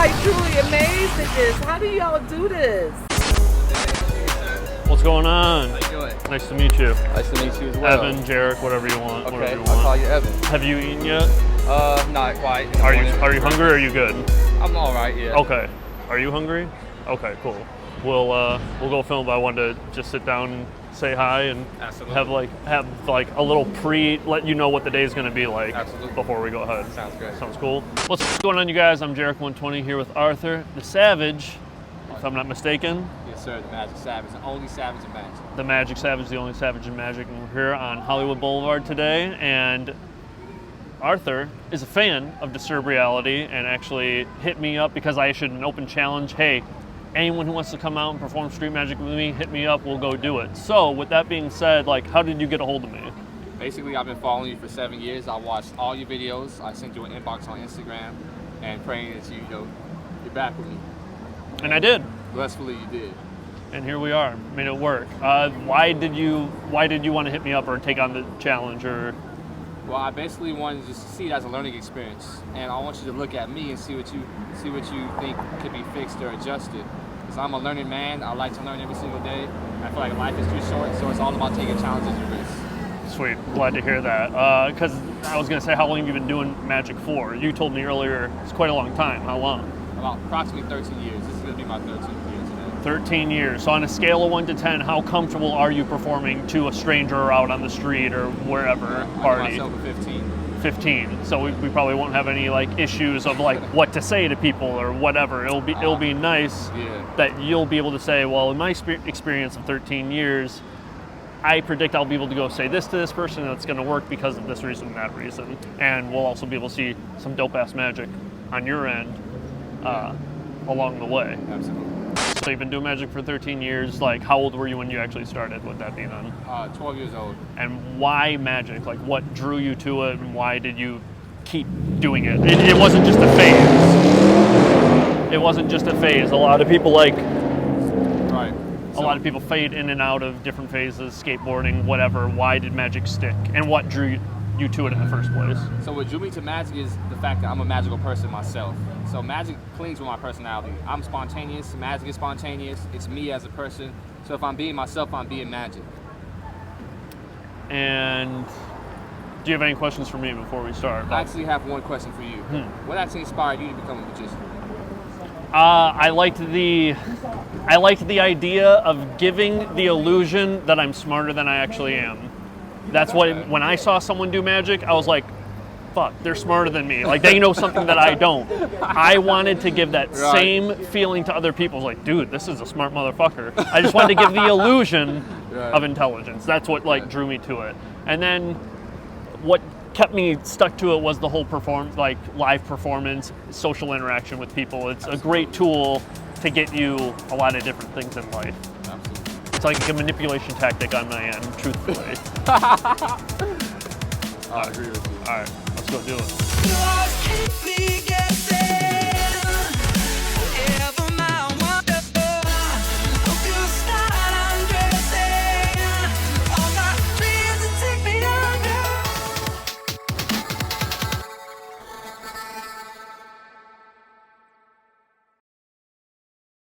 like truly amazed at this. How do y'all do this? What's going on? How you doing? Nice to meet you. Nice to meet you as well. Evan, Jarek, whatever you want. Okay, Whatever you I'll want. call you Evan. Have you eaten yet? Not quite. Are you hungry or are you good? I'm all right, yeah. Okay. Are you hungry? Okay, cool. We'll go film, but I wanted to just sit down and say hi and Absolutely. have a little let you know what the day is going to be like. Absolutely. Before we go ahead. Sounds good. Sounds cool. What's going on, you guys? I'm Jarek120 here with Arthur, the Savage, if I'm not mistaken. Yes, sir. The Magic Savage, the only Savage in Magic. The Magic Savage, the only Savage in Magic, and we're here on Hollywood Boulevard today. And Arthur is a fan of Disturbed Reality and actually hit me up because I issued an open challenge. Hey, anyone who wants to come out and perform street magic with me, hit me up, we'll go do it. So with that being said, how did you get a hold of me? Basically, I've been following you for 7 years. I watched all your videos. I sent you an inbox on Instagram and praying that you're back with me. And I did. Blissfully, you did. And here we are, made it work. Why did you want to hit me up or take on the challenge or? Well, I basically wanted to just see it as a learning experience, and I want you to look at me and see what you think could be fixed or adjusted. Because I'm a learning man. I like to learn every single day. I feel like life is too short, so it's all about taking challenges and risks. Sweet, glad to hear that. Because I was gonna say, how long have you been doing magic for? You told me earlier it's quite a long time. How long? About approximately 13 years. This is gonna be my 13th year today. 13 years. So on a scale of 1 to 10, how comfortable are you performing to a stranger or out on the street or wherever party? I give myself a 15. 15. So we probably won't have any issues of what to say to people or whatever. It'll be nice that you'll be able to say, well, in my experience of 13 years, I predict I'll be able to go say this to this person and it's going to work because of this reason and that reason. And we'll also be able to see some dope ass magic on your end along the way. Absolutely. So you've been doing magic for 13 years. How old were you when you actually started with that being on? 12 years old. And why magic? What drew you to it and why did you keep doing it? It wasn't just a phase. It wasn't just a phase. A lot of people Right. a lot of people fade in and out of different phases, skateboarding, whatever. Why did magic stick? And what drew you to it in the first place? So what drew me to magic is the fact that I'm a magical person myself. So magic clings with my personality. I'm spontaneous, magic is spontaneous, it's me as a person. So if I'm being myself, I'm being magic. And do you have any questions for me before we start? I actually have one question for you. What actually inspired you to become a magician? I liked the idea of giving the illusion that I'm smarter than I actually am. That's when I saw someone do magic, I was like, fuck, they're smarter than me. They know something that I don't. I wanted to give that same feeling to other people. I was like, dude, this is a smart motherfucker. I just wanted to give the illusion of intelligence. That's what drew me to it. And then what kept me stuck to it was the whole live performance, social interaction with people. It's a great tool to get you a lot of different things in life. Absolutely. It's like a manipulation tactic on my end, truthfully. I agree with you. All right, let's go do it.